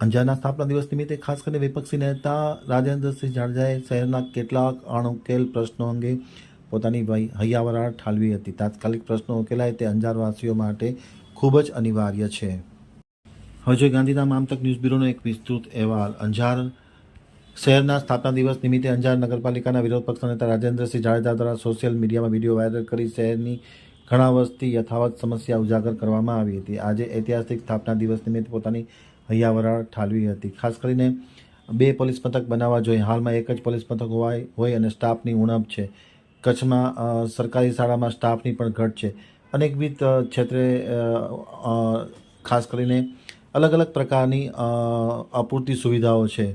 અંજારના સ્થાપના દિવસ નિમિત્તે ખાસ કરીને વિપક્ષી નેતા રાજેન્દ્રસિંહ જાડેજાએ શહેરના કેટલાક અણઉકેલ પ્રશ્નો અંગે પોતાની હૈયાવરાળ ઠાલવી હતી। તાત્કાલિક પ્રશ્નો ઉકેલાય તે અંજારવાસીઓ માટે ખૂબ જ અનિવાર્ય છે। હવે જોઈએ ગાંધીધામ આમતક ન્યૂઝ બ્યુરોનો એક વિસ્તૃત અહેવાલ। અંજાર શહેરના સ્થાપના દિવસ નિમિત્તે અંજાર નગરપાલિકાના વિરોધ પક્ષના નેતા રાજેન્દ્રસિંહ જાડેજા દ્વારા સોશિયલ મીડિયામાં વિડીયો વાયરલ કરી શહેરની ઘણા વર્ષથી યથાવત સમસ્યા ઉજાગર કરવામાં આવી હતી। આજે ઐતિહાસિક સ્થાપના દિવસ નિમિત્તે પોતાની હૈયાવરાળ ઠાલવી હતી। ખાસ કરીને 2 પોલીસ મથક બનાવવા જોઈએ। હાલમાં એક જ પોલીસ મથક હોય અને સ્ટાફની ઉણપ છે। કચ્છમાં સરકારી શાળામાં સ્ટાફની પણ ઘટ છે। અનેકવિધ ક્ષેત્રે ખાસ કરીને અલગ અલગ પ્રકારની અપૂરતી સુવિધાઓ છે।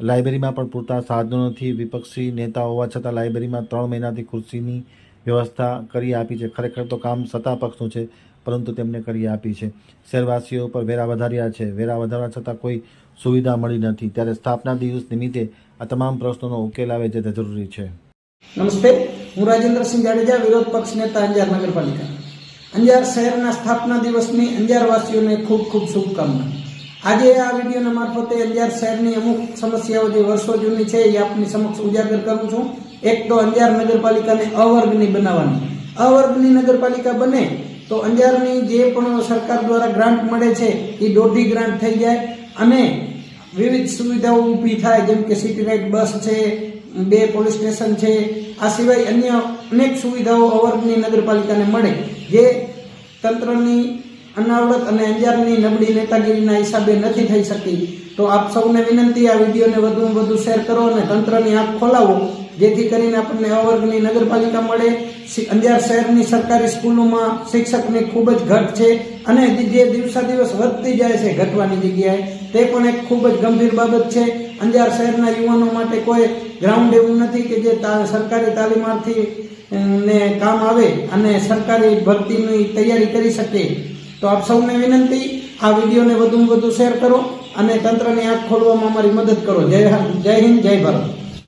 લાઇબ્રેરીમાં પણ પૂરતા સાધનો નથી। વિપક્ષી નેતા હોવા છતાં લાઇબ્રેરીમાં 3 મહિનાથી ખુરશીની વ્યવસ્થા કરી આપી છે। ખરેખર તો કામ સત્તા પક્ષનું છે, પરંતુ તેમને કરી આપી છે। શહેરવાસીઓ પર વેરા વધાર્યા છે। વેરા વધારવા છતાં કોઈ સુવિધા મળી નથી। ત્યારે સ્થાપના દિવસ નિમિત્તે આ તમામ પ્રશ્નોનો ઉકેલ આવે છે તે જરૂરી છે। નમસ્તે, હું રાજેન્દ્રસિંહ જાડેજા, વિરોધ પક્ષ નેતા અંજાર નગરપાલિકા। અંજાર શહેરના સ્થાપના દિવસની અંજારવાસીઓને ખૂબ ખૂબ શુભકામના। આજે આ વિડીયોના મારફતે અંજાર શહેરની અમુક સમસ્યાઓ જે વર્ષો જૂની છે એ આપની સમક્ષ ઉજાગર કરું છું। એક તો અંજાર નગરપાલિકાને અવર્ગની બનાવવાની। અવર્ગની નગરપાલિકા બને તો અંજારની જે પણ સરકાર દ્વારા ગ્રાન્ટ મળે છે એ દોઢી ગ્રાન્ટ થઈ જાય અને વિવિધ સુવિધાઓ ઊભી થાય, જેમ કે સિટી રાઇડ બસ છે, 2 પોલીસ સ્ટેશન છે। આ સિવાય અન્ય અનેક સુવિધાઓ અવર્ગની નગરપાલિકાને મળે, જે તંત્રની અનાવડત અને અંજારની નબળી નેતાગીરીના હિસાબે નથી થઈ શકી। તો આપ સૌને વિનંતી, આ વિડીયોને વધુમાં વધુ શેર કરો અને તંત્રની આંખ ખોલાવો, જેથી કરીને આપણને અવર્ગની નગરપાલિકા મળે। અંજાર શહેરની સરકારી સ્કૂલોમાં શિક્ષકની ખૂબ જ ઘટ છે અને જે દિવસે દિવસ વધતી જાય છે ઘટવાની જગ્યાએ, તે પણ એક ખૂબ જ ગંભીર બાબત છે। અંજાર શહેરના યુવાનો માટે કોઈ ગ્રાઉન્ડ એવું નથી કે જે સરકારી તાલીમાર્થી ને કામ આવે અને સરકારી ભરતીની તૈયારી કરી શકે। તો આપ સૌને વિનંતી, આ વિડીયોને વધુમાં વધુ શેર કરો અને તંત્રની આંખ ખોલવામાં અમારી મદદ કરો। જય હિન્દ, જય ભારત।